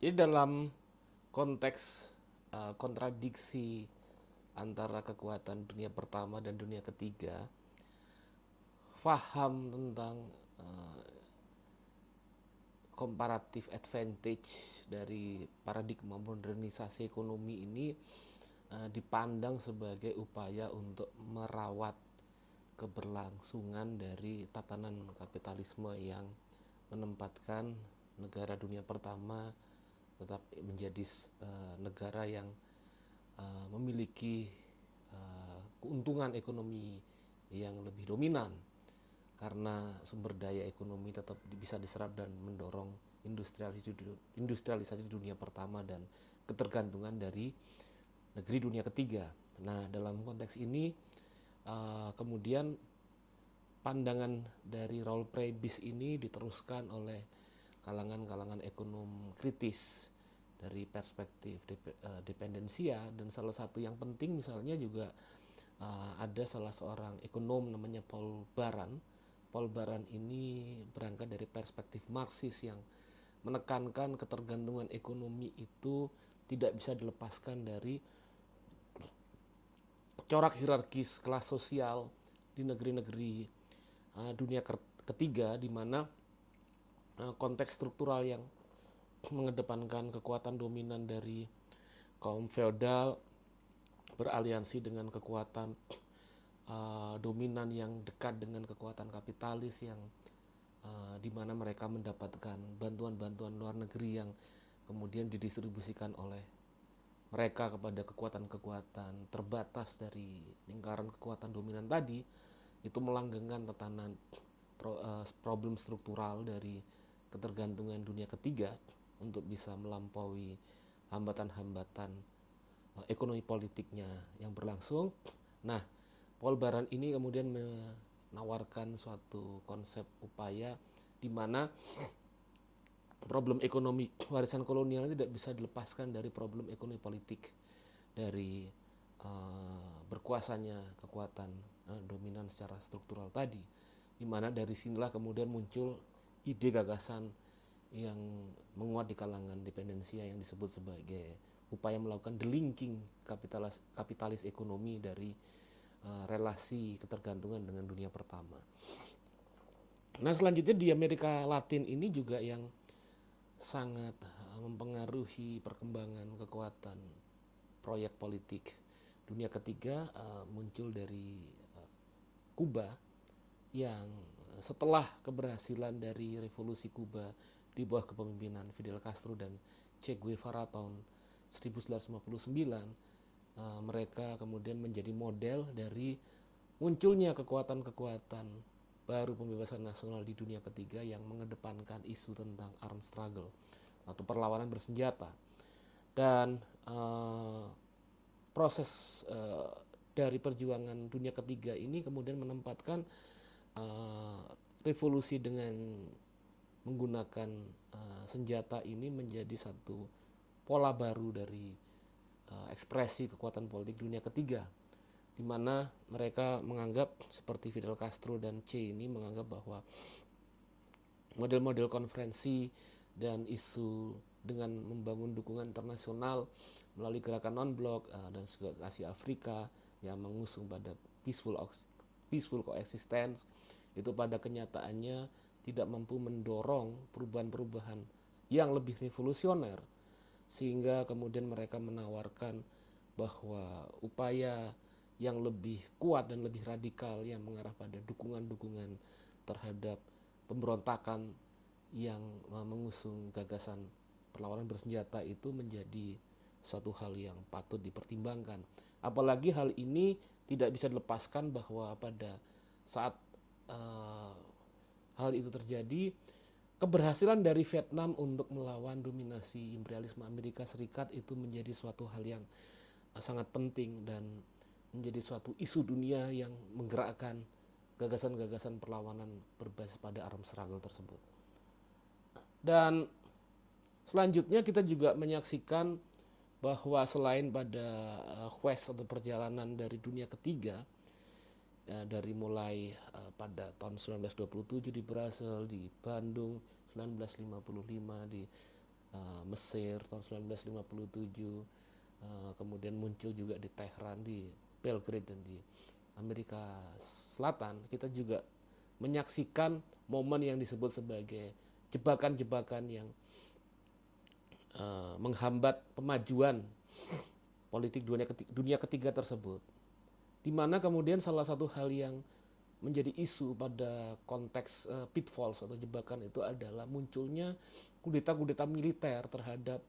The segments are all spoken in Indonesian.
Jadi dalam konteks kontradiksi antara kekuatan dunia pertama dan dunia ketiga, faham tentang uh, comparative advantage dari paradigma modernisasi ekonomi ini dipandang sebagai upaya untuk merawat keberlangsungan dari tatanan kapitalisme yang menempatkan negara dunia pertama tetap menjadi negara yang memiliki keuntungan ekonomi yang lebih dominan karena sumber daya ekonomi tetap bisa diserap dan mendorong industrialisasi dunia pertama dan ketergantungan dari negeri dunia ketiga. Nah, dalam konteks ini kemudian pandangan dari Raul Prebisch ini diteruskan oleh kalangan-kalangan ekonom kritis dari perspektif dependensia, dan salah satu yang penting misalnya juga ada salah seorang ekonom namanya Paul Baran. Paul Baran ini berangkat dari perspektif Marxis yang menekankan ketergantungan ekonomi itu tidak bisa dilepaskan dari corak hierarkis kelas sosial di negeri-negeri dunia ketiga, di mana konteks struktural yang mengedepankan kekuatan dominan dari kaum feodal beraliansi dengan kekuatan dominan yang dekat dengan kekuatan kapitalis yang di mana mereka mendapatkan bantuan-bantuan luar negeri yang kemudian didistribusikan oleh mereka kepada kekuatan-kekuatan terbatas dari lingkaran kekuatan dominan tadi, itu melanggengkan tatanan problem struktural dari ketergantungan dunia ketiga untuk bisa melampaui hambatan-hambatan ekonomi politiknya yang berlangsung. Nah, Paul Baran ini kemudian menawarkan suatu konsep upaya di mana problem ekonomi warisan kolonial tidak bisa dilepaskan dari problem ekonomi politik dari berkuasanya kekuatan dominan secara struktural tadi, di mana dari sinilah kemudian muncul ide gagasan yang menguat di kalangan dependensia yang disebut sebagai upaya melakukan delinking kapitalis ekonomi dari relasi ketergantungan dengan dunia pertama. Nah, selanjutnya di Amerika Latin ini juga yang sangat mempengaruhi perkembangan kekuatan proyek politik dunia ketiga muncul dari Kuba, yang setelah keberhasilan dari revolusi Kuba di bawah kepemimpinan Fidel Castro dan Che Guevara tahun 1959, mereka kemudian menjadi model dari munculnya kekuatan-kekuatan baru pembebasan nasional di dunia ketiga yang mengedepankan isu tentang armed struggle atau perlawanan bersenjata. Dan proses dari perjuangan dunia ketiga ini kemudian menempatkan revolusi dengan menggunakan senjata ini menjadi satu pola baru dari ekspresi kekuatan politik dunia ketiga, di mana mereka menganggap seperti Fidel Castro dan Che ini menganggap bahwa model-model konferensi dan isu dengan membangun dukungan internasional melalui gerakan non-blok dan juga Asia Afrika yang mengusung pada peaceful coexistence itu pada kenyataannya tidak mampu mendorong perubahan-perubahan yang lebih revolusioner, sehingga kemudian mereka menawarkan bahwa upaya yang lebih kuat dan lebih radikal yang mengarah pada dukungan-dukungan terhadap pemberontakan yang mengusung gagasan perlawanan bersenjata itu menjadi suatu hal yang patut dipertimbangkan. Apalagi hal ini tidak bisa dilepaskan bahwa pada saat uh, hal itu terjadi, keberhasilan dari Vietnam untuk melawan dominasi imperialisme Amerika Serikat itu menjadi suatu hal yang sangat penting dan menjadi suatu isu dunia yang menggerakkan gagasan-gagasan perlawanan berbasis pada armed struggle tersebut. Dan selanjutnya kita juga menyaksikan bahwa selain pada quest atau perjalanan dari dunia ketiga, dari mulai pada tahun 1927 di Brasil, di Bandung 1955 di Mesir tahun 1957, kemudian muncul juga di Tehran, di Belgrade dan di Amerika Selatan. Kita juga menyaksikan momen yang disebut sebagai jebakan-jebakan yang menghambat pemajuan politik dunia ketiga tersebut. Di mana kemudian salah satu hal yang menjadi isu pada konteks pitfalls atau jebakan itu adalah munculnya kudeta-kudeta militer terhadap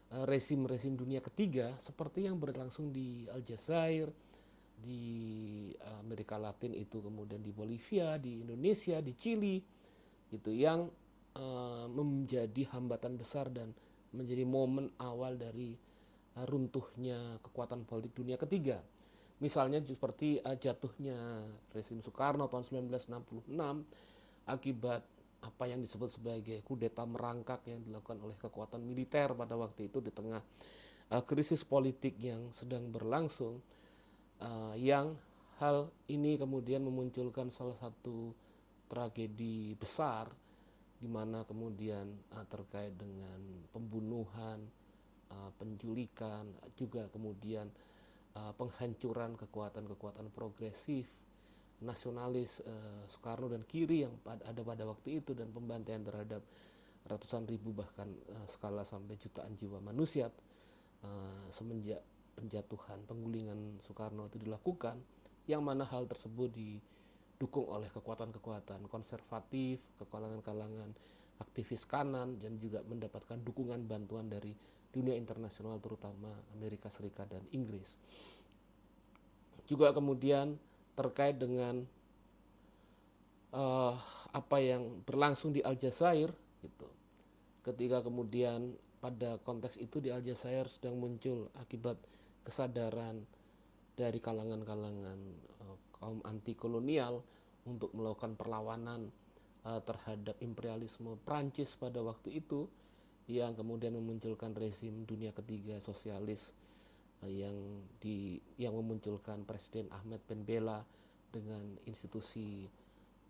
rezim-rezim dunia ketiga seperti yang berlangsung di Aljazair, di Amerika Latin itu, kemudian di Bolivia, di Indonesia, di Chili, gitu, yang menjadi hambatan besar dan menjadi momen awal dari runtuhnya kekuatan politik dunia ketiga. Misalnya seperti jatuhnya rezim Soekarno tahun 1966 akibat apa yang disebut sebagai kudeta merangkak yang dilakukan oleh kekuatan militer pada waktu itu di tengah krisis politik yang sedang berlangsung, yang hal ini kemudian memunculkan salah satu tragedi besar di mana kemudian terkait dengan pembunuhan, penculikan, juga kemudian penghancuran kekuatan-kekuatan progresif, nasionalis Soekarno dan kiri yang ada pada waktu itu, dan pembantaian terhadap ratusan ribu bahkan skala sampai jutaan jiwa manusia semenjak penjatuhan, penggulingan Soekarno itu dilakukan, yang mana hal tersebut didukung oleh kekuatan-kekuatan konservatif, kalangan-kalangan aktivis kanan, dan juga mendapatkan dukungan bantuan dari dunia internasional terutama Amerika Serikat dan Inggris. Juga kemudian terkait dengan apa yang berlangsung di Aljazair gitu. Ketika kemudian pada konteks itu di Aljazair sedang muncul akibat kesadaran dari kalangan-kalangan kaum anti kolonial untuk melakukan perlawanan terhadap imperialisme Prancis pada waktu itu, yang kemudian memunculkan rezim dunia ketiga sosialis yang memunculkan Presiden Ahmed Ben Bella dengan institusi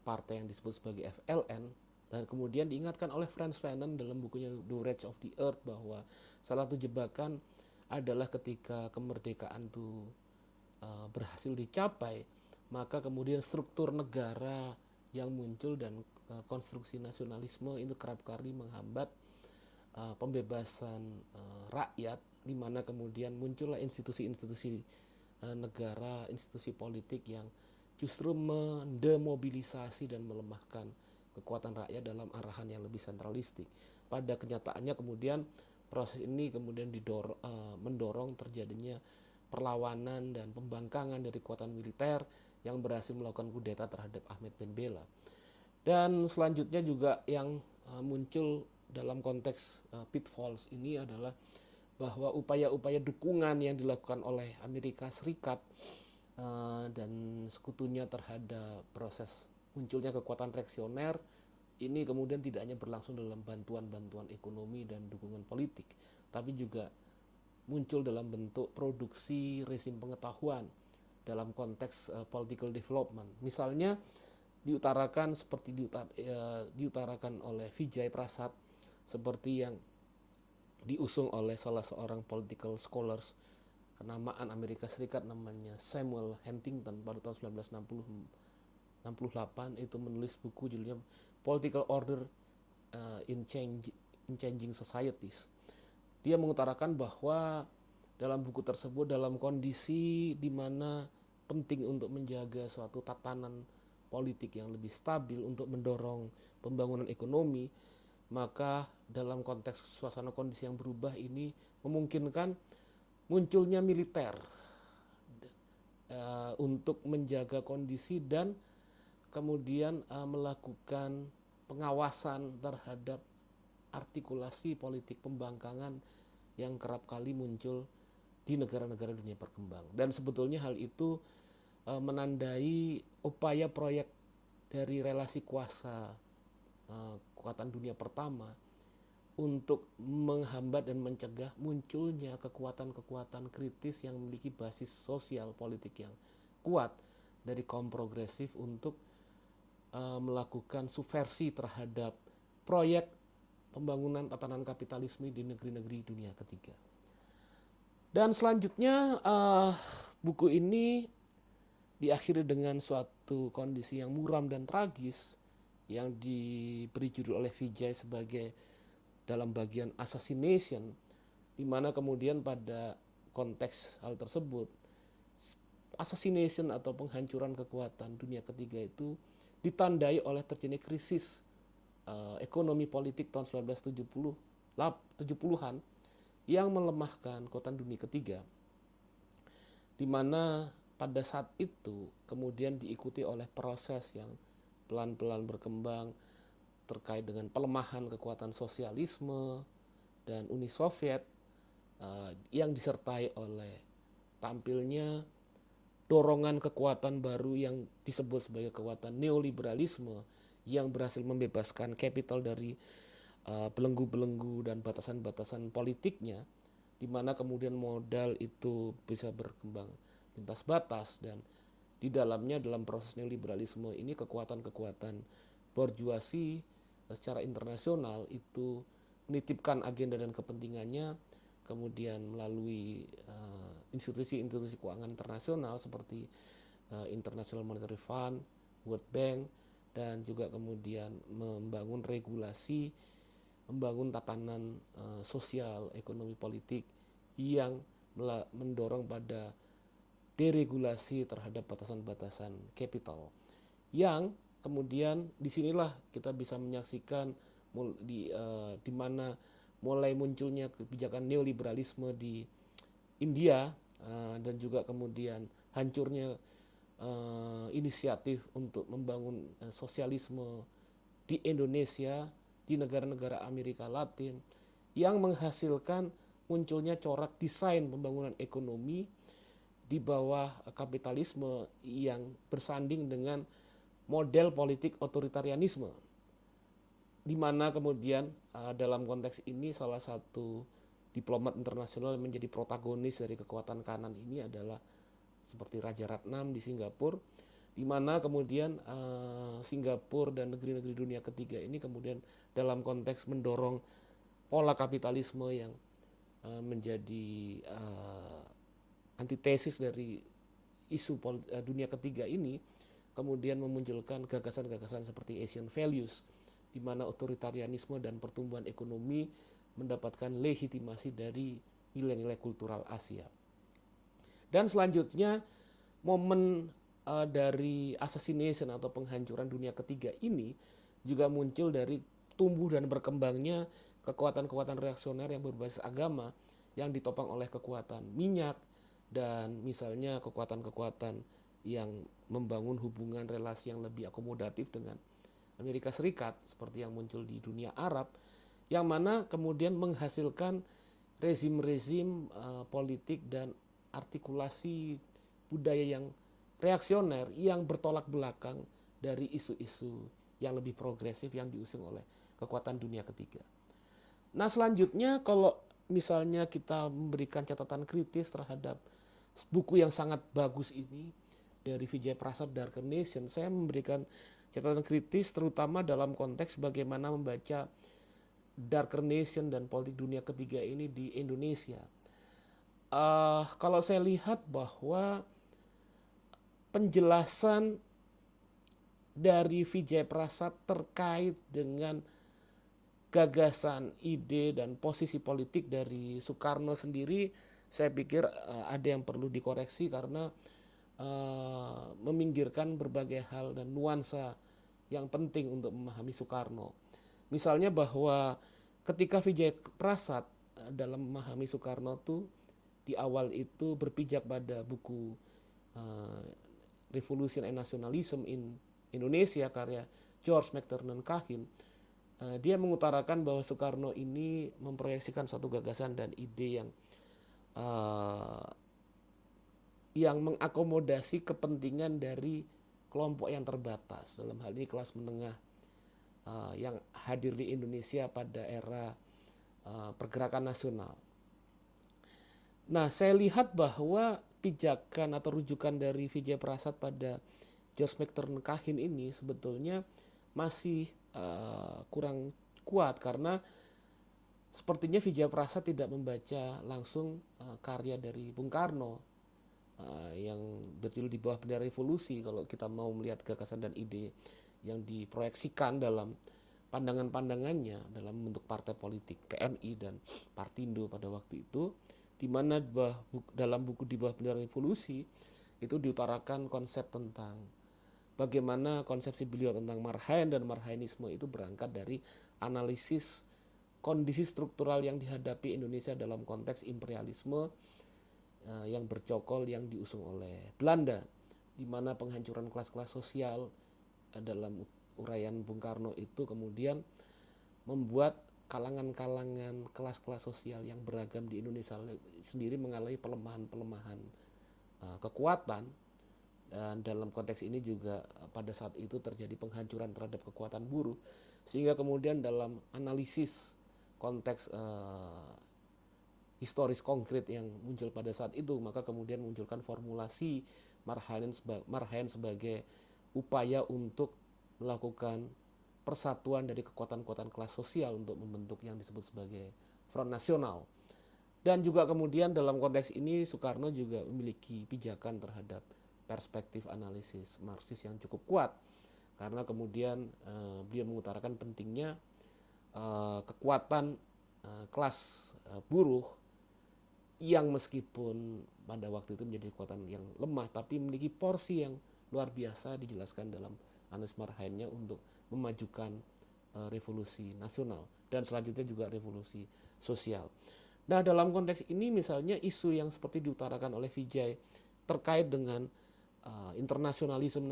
partai yang disebut sebagai FLN, dan kemudian diingatkan oleh Frantz Fanon dalam bukunya The Rage of the Earth bahwa salah satu jebakan adalah ketika kemerdekaan itu berhasil dicapai, maka kemudian struktur negara yang muncul dan konstruksi nasionalisme itu kerap kali menghambat pembebasan rakyat, di mana kemudian muncullah institusi-institusi negara, institusi politik yang justru mendemobilisasi dan melemahkan kekuatan rakyat dalam arahan yang lebih sentralistik. Pada kenyataannya kemudian proses ini kemudian mendorong terjadinya perlawanan dan pembangkangan dari kekuatan militer yang berhasil melakukan kudeta terhadap Ahmed Ben Bella. Dan selanjutnya juga yang muncul dalam konteks pitfalls ini adalah bahwa upaya-upaya dukungan yang dilakukan oleh Amerika Serikat dan sekutunya terhadap proses munculnya kekuatan reaksioner ini kemudian tidak hanya berlangsung dalam bantuan-bantuan ekonomi dan dukungan politik, tapi juga muncul dalam bentuk produksi rezim pengetahuan dalam konteks political development. Misalnya diutarakan seperti diutarakan oleh Vijay Prasad, seperti yang diusung oleh salah seorang political scholars kenamaan Amerika Serikat namanya Samuel Huntington pada tahun 1968, itu menulis buku judulnya Political Order in Changing Societies. Dia mengutarakan bahwa dalam buku tersebut, dalam kondisi di mana penting untuk menjaga suatu tatanan politik yang lebih stabil untuk mendorong pembangunan ekonomi, maka dalam konteks suasana kondisi yang berubah ini memungkinkan munculnya militer untuk menjaga kondisi dan kemudian melakukan pengawasan terhadap artikulasi politik pembangkangan yang kerap kali muncul di negara-negara dunia berkembang. Dan sebetulnya hal itu menandai upaya proyek dari relasi kuasa kekuatan dunia pertama untuk menghambat dan mencegah munculnya kekuatan-kekuatan kritis yang memiliki basis sosial politik yang kuat dari kaum progresif untuk melakukan subversi terhadap proyek pembangunan tatanan kapitalisme di negeri-negeri dunia ketiga. Dan selanjutnya buku ini diakhiri dengan suatu kondisi yang muram dan tragis yang diberi judul oleh Vijay sebagai dalam bagian assassination, di mana kemudian pada konteks hal tersebut assassination atau penghancuran kekuatan dunia ketiga itu ditandai oleh terjadinya krisis ekonomi politik tahun 1970-an yang melemahkan kekuatan dunia ketiga, di mana pada saat itu kemudian diikuti oleh proses yang pelan-pelan berkembang terkait dengan pelemahan kekuatan sosialisme dan Uni Soviet yang disertai oleh tampilnya dorongan kekuatan baru yang disebut sebagai kekuatan neoliberalisme yang berhasil membebaskan kapital dari belenggu-belenggu dan batasan-batasan politiknya, di mana kemudian modal itu bisa berkembang lintas batas, dan di dalamnya dalam proses neoliberalisme ini kekuatan-kekuatan borjuasi secara internasional itu menitipkan agenda dan kepentingannya kemudian melalui institusi-institusi keuangan internasional seperti International Monetary Fund, World Bank, dan juga kemudian membangun regulasi, membangun tatanan sosial, ekonomi, politik yang mendorong pada deregulasi terhadap batasan-batasan kapital. Yang kemudian disinilah kita bisa menyaksikan di mana mulai munculnya kebijakan neoliberalisme di India dan juga kemudian hancurnya inisiatif untuk membangun sosialisme di Indonesia, di negara-negara Amerika Latin, yang menghasilkan munculnya corak desain pembangunan ekonomi di bawah kapitalisme yang bersanding dengan model politik otoritarianisme, di mana kemudian dalam konteks ini salah satu diplomat internasional yang menjadi protagonis dari kekuatan kanan ini adalah seperti Raja Ratnam di Singapura, di mana kemudian Singapura dan negeri-negeri dunia ketiga ini kemudian dalam konteks mendorong pola kapitalisme yang menjadi antitesis dari isu dunia ketiga ini, kemudian memunculkan gagasan-gagasan seperti Asian values, di mana otoritarianisme dan pertumbuhan ekonomi mendapatkan legitimasi dari nilai-nilai kultural Asia. Dan selanjutnya momen dari assassination atau penghancuran dunia ketiga ini juga muncul dari tumbuh dan berkembangnya kekuatan-kekuatan reaksioner yang berbasis agama yang ditopang oleh kekuatan minyak dan misalnya kekuatan-kekuatan yang membangun hubungan relasi yang lebih akomodatif dengan Amerika Serikat seperti yang muncul di dunia Arab, yang mana kemudian menghasilkan rezim-rezim politik dan artikulasi budaya yang reaksioner yang bertolak belakang dari isu-isu yang lebih progresif yang diusung oleh kekuatan dunia ketiga. Nah selanjutnya kalau misalnya kita memberikan catatan kritis terhadap buku yang sangat bagus ini dari Vijay Prasad, Darker Nation, saya memberikan catatan kritis terutama dalam konteks bagaimana membaca Darker Nation dan politik dunia ketiga ini di Indonesia. Kalau saya lihat bahwa penjelasan dari Vijay Prasad terkait dengan gagasan, ide, dan posisi politik dari Soekarno sendiri, saya pikir ada yang perlu dikoreksi karena meminggirkan berbagai hal dan nuansa yang penting untuk memahami Soekarno. Misalnya bahwa ketika Vijay Prasad dalam memahami Soekarno tuh di awal itu berpijak pada buku Revolution and Nationalism in Indonesia karya George McTernan Cahin, dia mengutarakan bahwa Soekarno ini memproyeksikan suatu gagasan dan ide yang mengakomodasi kepentingan dari kelompok yang terbatas, dalam hal ini kelas menengah yang hadir di Indonesia pada era pergerakan nasional. Nah, saya lihat bahwa pijakan atau rujukan dari Vijay Prasad pada George McTernan Cahin ini sebetulnya masih kurang kuat karena sepertinya Vijaya Prasa tidak membaca langsung karya dari Bung Karno yang berdiri di bawah bendera revolusi. Kalau kita mau melihat gagasan dan ide yang diproyeksikan dalam pandangan-pandangannya dalam bentuk partai politik PNI dan Partindo pada waktu itu, di mana dalam buku di bawah bendera revolusi itu diutarakan konsep tentang bagaimana konsepsi beliau tentang Marhaen dan Marhaenisme itu berangkat dari analisis kondisi struktural yang dihadapi Indonesia dalam konteks imperialisme yang bercokol yang diusung oleh Belanda, di mana penghancuran kelas-kelas sosial dalam uraian Bung Karno itu kemudian membuat kalangan-kalangan kelas-kelas sosial yang beragam di Indonesia sendiri mengalami pelemahan-pelemahan kekuatan. Dan dalam konteks ini juga pada saat itu terjadi penghancuran terhadap kekuatan buruh, sehingga kemudian dalam analisis konteks historis konkret yang muncul pada saat itu, maka kemudian munculkan formulasi Marhaen sebagai upaya untuk melakukan persatuan dari kekuatan-kekuatan kelas sosial untuk membentuk yang disebut sebagai Front Nasional. Dan juga kemudian dalam konteks ini Soekarno juga memiliki pijakan terhadap perspektif analisis Marxis yang cukup kuat, karena kemudian beliau mengutarakan pentingnya kekuatan kelas buruh yang meskipun pada waktu itu menjadi kekuatan yang lemah tapi memiliki porsi yang luar biasa, dijelaskan dalam analisis Marhaennya untuk memajukan revolusi nasional dan selanjutnya juga revolusi sosial. Nah, dalam konteks ini misalnya isu yang seperti diutarakan oleh Vijay terkait dengan internasionalisme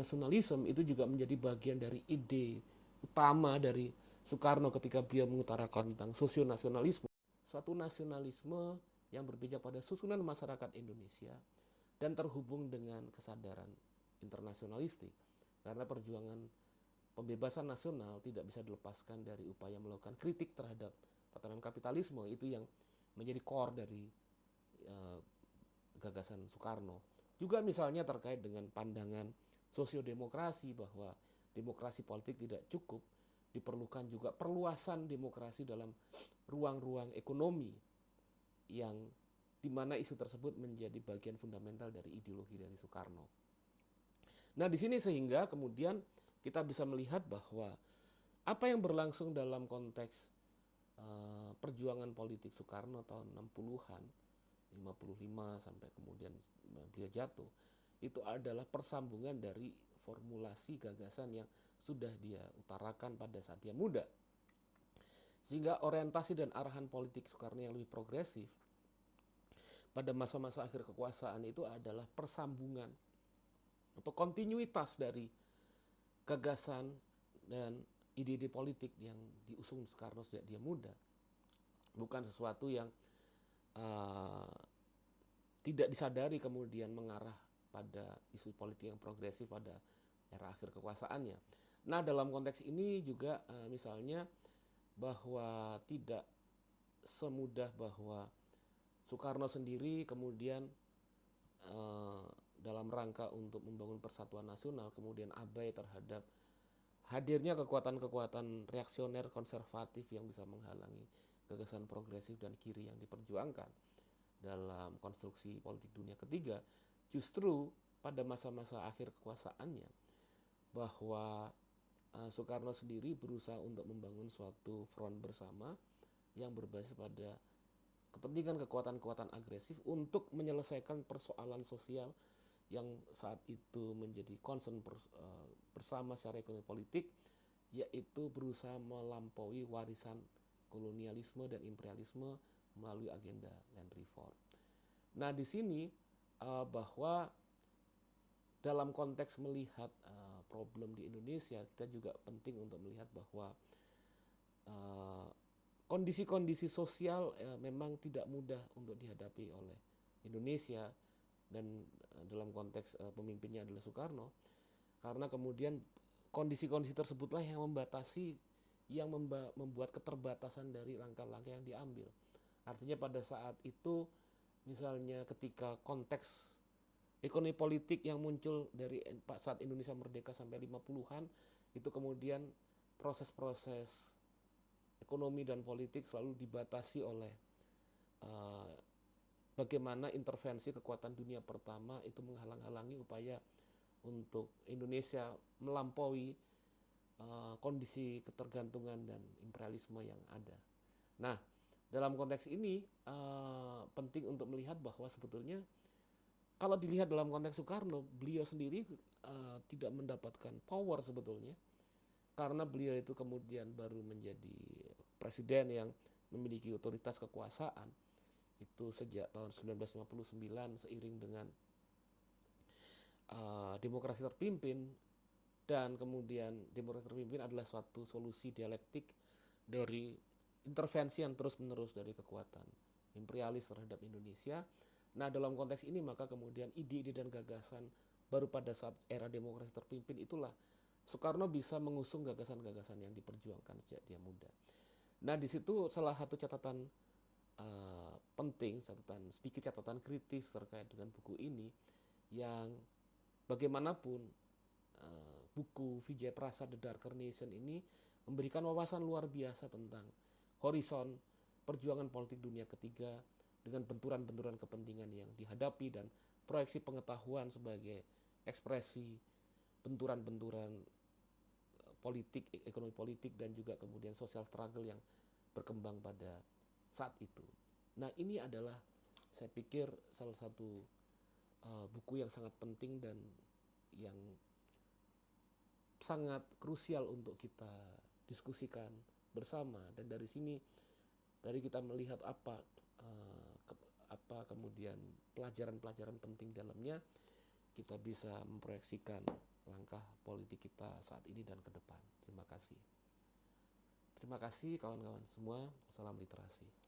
itu juga menjadi bagian dari ide utama dari Soekarno ketika beliau mengutarakan tentang sosionasionalisme, suatu nasionalisme yang berpijak pada susunan masyarakat Indonesia dan terhubung dengan kesadaran internasionalistik, karena perjuangan pembebasan nasional tidak bisa dilepaskan dari upaya melakukan kritik terhadap tatanan kapitalisme. Itu yang menjadi core dari gagasan Soekarno. Juga misalnya terkait dengan pandangan sosiodemokrasi, bahwa demokrasi politik tidak cukup, diperlukan juga perluasan demokrasi dalam ruang-ruang ekonomi, yang dimana isu tersebut menjadi bagian fundamental dari ideologi dari Soekarno. Nah, di sini sehingga kemudian kita bisa melihat bahwa apa yang berlangsung dalam konteks perjuangan politik Soekarno tahun 60-an, 55 sampai kemudian beliau jatuh, itu adalah persambungan dari formulasi gagasan yang sudah dia utarakan pada saat dia muda. Sehingga orientasi dan arahan politik Soekarno yang lebih progresif pada masa-masa akhir kekuasaan itu adalah persambungan atau kontinuitas dari gagasan dan ide-ide politik yang diusung Soekarno sejak dia muda. Bukan sesuatu yang tidak disadari kemudian mengarah pada isu politik yang progresif pada era akhir kekuasaannya. Nah, dalam konteks ini juga misalnya bahwa tidak semudah bahwa Soekarno sendiri kemudian dalam rangka untuk membangun persatuan nasional kemudian abai terhadap hadirnya kekuatan-kekuatan reaksioner konservatif yang bisa menghalangi gagasan progresif dan kiri yang diperjuangkan dalam konstruksi politik dunia ketiga. Justru pada masa-masa akhir kekuasaannya, bahwa Soekarno sendiri berusaha untuk membangun suatu front bersama yang berbasis pada kepentingan kekuatan-kekuatan agresif untuk menyelesaikan persoalan sosial yang saat itu menjadi concern bersama secara ekonomi politik, yaitu berusaha melampaui warisan kolonialisme dan imperialisme melalui agenda land reform. Nah, di sini bahwa dalam konteks melihat problem di Indonesia, kita juga penting untuk melihat bahwa kondisi-kondisi sosial memang tidak mudah untuk dihadapi oleh Indonesia, dan dalam konteks pemimpinnya adalah Soekarno, karena kemudian kondisi-kondisi tersebutlah yang membatasi, yang membuat keterbatasan dari langkah-langkah yang diambil. Artinya pada saat itu, misalnya ketika konteks ekonomi politik yang muncul dari saat Indonesia merdeka sampai 50-an, itu kemudian proses-proses ekonomi dan politik selalu dibatasi oleh bagaimana intervensi kekuatan dunia pertama itu menghalang-halangi upaya untuk Indonesia melampaui kondisi ketergantungan dan imperialisme yang ada. Nah, dalam konteks ini penting untuk melihat bahwa sebetulnya kalau dilihat dalam konteks Soekarno, beliau sendiri tidak mendapatkan power sebetulnya, karena beliau itu kemudian baru menjadi presiden yang memiliki otoritas kekuasaan itu sejak tahun 1959 seiring dengan demokrasi terpimpin, dan kemudian demokrasi terpimpin adalah suatu solusi dialektik dari intervensi yang terus-menerus dari kekuatan imperialis terhadap Indonesia. Nah, dalam konteks ini maka kemudian ide-ide dan gagasan baru pada saat era demokrasi terpimpin itulah Soekarno bisa mengusung gagasan-gagasan yang diperjuangkan sejak dia muda. Nah, di situ salah satu catatan penting, sedikit catatan kritis terkait dengan buku ini yang bagaimanapun buku Vijay Prasad The Darker Nation ini memberikan wawasan luar biasa tentang horizon perjuangan politik dunia ketiga dengan benturan-benturan kepentingan yang dihadapi dan proyeksi pengetahuan sebagai ekspresi benturan-benturan politik, ekonomi politik, dan juga kemudian social struggle yang berkembang pada saat itu. Nah, ini adalah saya pikir salah satu buku yang sangat penting dan yang sangat krusial untuk kita diskusikan bersama, dan dari sini dari kita melihat apa kemudian pelajaran-pelajaran penting dalamnya, kita bisa memproyeksikan langkah politik kita saat ini dan ke depan. Terima kasih. Terima kasih kawan-kawan semua. Salam literasi.